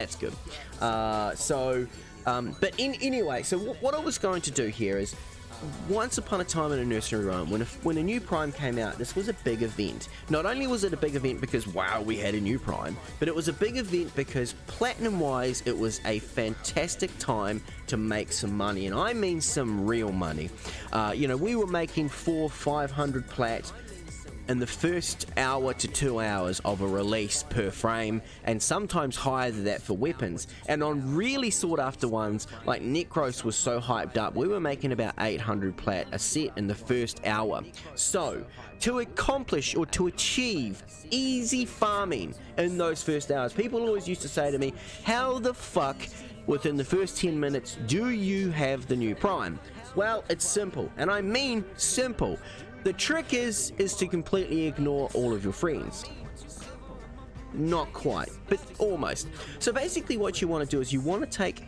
That's good. Anyway, so what I was going to do here is, once upon a time in a nursery rhyme, when a new Prime came out, this was a big event. Not only was it a big event because, wow, we had a new Prime, but it was a big event because platinum-wise, it was a fantastic time to make some money, and I mean some real money. We were making 400-500 plat in the first hour to 2 hours of a release per frame, and sometimes higher than that for weapons. And on really sought after ones like Necros was so hyped up, we were making about 800 plat a set in the first hour. So to accomplish or to achieve easy farming in those first hours, people always used to say to me, how the fuck within the first 10 minutes do you have the new Prime? Well, it's simple, and I mean simple. The trick is to completely ignore all of your friends. Not quite, but almost. So basically what you want to do is you want to take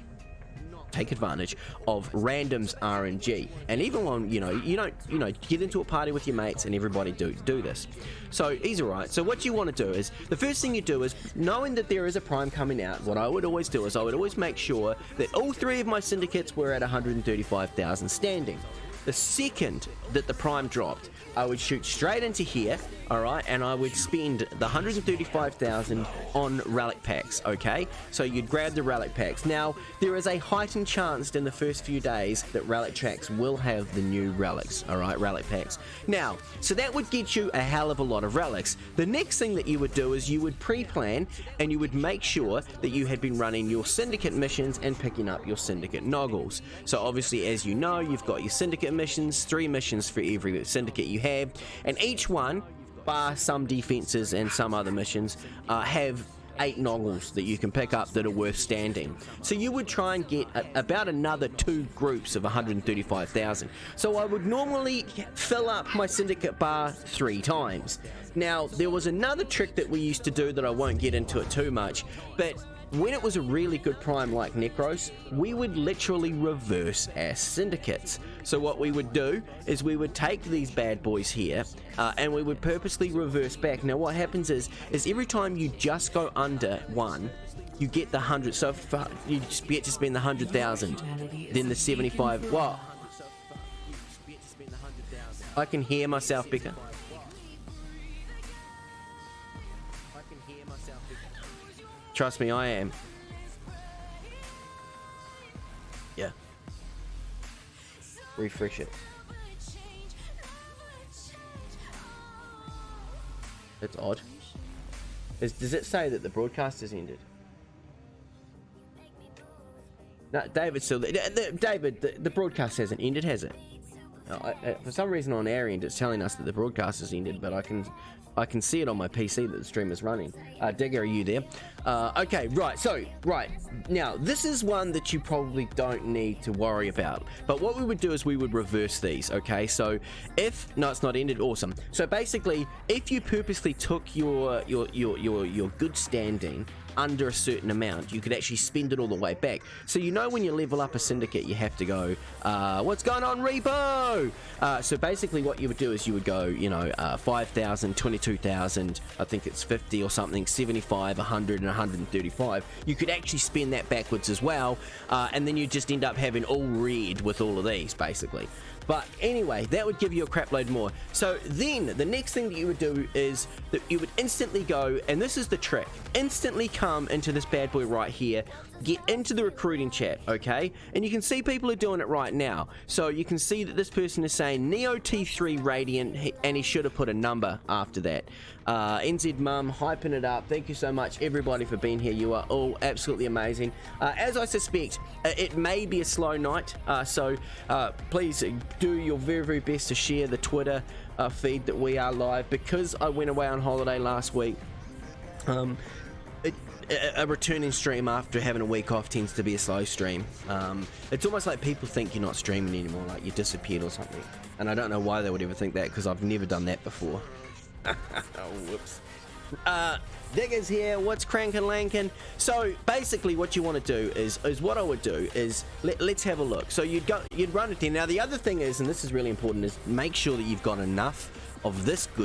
advantage of random's RNG. And even when you don't get into a party with your mates and everybody do this. So he's alright. So what you want to do is, the first thing you do is, knowing that there is a Prime coming out, what I would always do is I would always make sure that all 3 of my syndicates were at 135,000 standing. The second that the Prime dropped, I would shoot straight into here, alright, and I would spend the 135,000 on relic packs, okay? So you'd grab the relic packs. Now, there is a heightened chance in the first few days that relic tracks will have the new relics, alright, relic packs. Now, so that would get you a hell of a lot of relics. The next thing that you would do is you would pre-plan, and you would make sure that you had been running your syndicate missions and picking up your syndicate noggles. So obviously, as you know, you've got your syndicate missions, 3 missions for every syndicate you have, and each one, bar some defenses and some other missions, have 8 noggles that you can pick up that are worth standing. So you would try and get about another 2 groups of 135,000. So I would normally fill up my syndicate bar 3 times. Now, there was another trick that we used to do that I won't get into it too much, but when it was a really good Prime like Necros, we would literally reverse our syndicates. So what we would do is we would take these bad boys here, and we would purposely reverse back. Now what happens is every time you just go under 1, you get the 100. So you just get to spend the 100,000, then the 75. What? I can hear myself, Becca. Trust me, I am. Yeah. Refresh it. It's odd. Does it say that the broadcast has ended? No, David still. David, the broadcast hasn't ended, has it? For some reason on our end, it's telling us that the broadcast has ended, but I can see it on my PC that the stream is running. Digger, are you there? Okay, right, now this is one that you probably don't need to worry about, but what we would do is we would reverse these, okay? So no, it's not ended, awesome. So basically, if you purposely took your good standing under a certain amount, you could actually spend it all the way back. So when you level up a syndicate, you have to go, what's going on, Repo? So basically what you would do is you would go, 5,000, 22,000, I think it's 50 or something, 75, 100, and 135. You could actually spend that backwards as well, and then you just end up having all red with all of these, basically. But anyway, that would give you a crap load more. So then the next thing that you would do is that you would instantly go, and this is the trick, instantly come into this bad boy right here, get into the recruiting chat, okay? And you can see people are doing it right now. So you can see that this person is saying Neo T3 Radiant, and he should have put a number after that. NZ Mum, hyping it up. Thank you so much, everybody, for being here. You are all absolutely amazing. As I suspect, it may be a slow night, so please do your very, very best to share the Twitter feed that we are live. Because I went away on holiday last week, a returning stream after having a week off tends to be a slow stream. It's almost like people think you're not streaming anymore, like you disappeared or something. And I don't know why they would ever think that, because I've never done that before. Oh, whoops. Digger's here. What's crankin' lankin'? So basically what you want to do is what I would do is let's have a look. So you'd run it in. Now the other thing is, and this is really important, is make sure that you've got enough of this good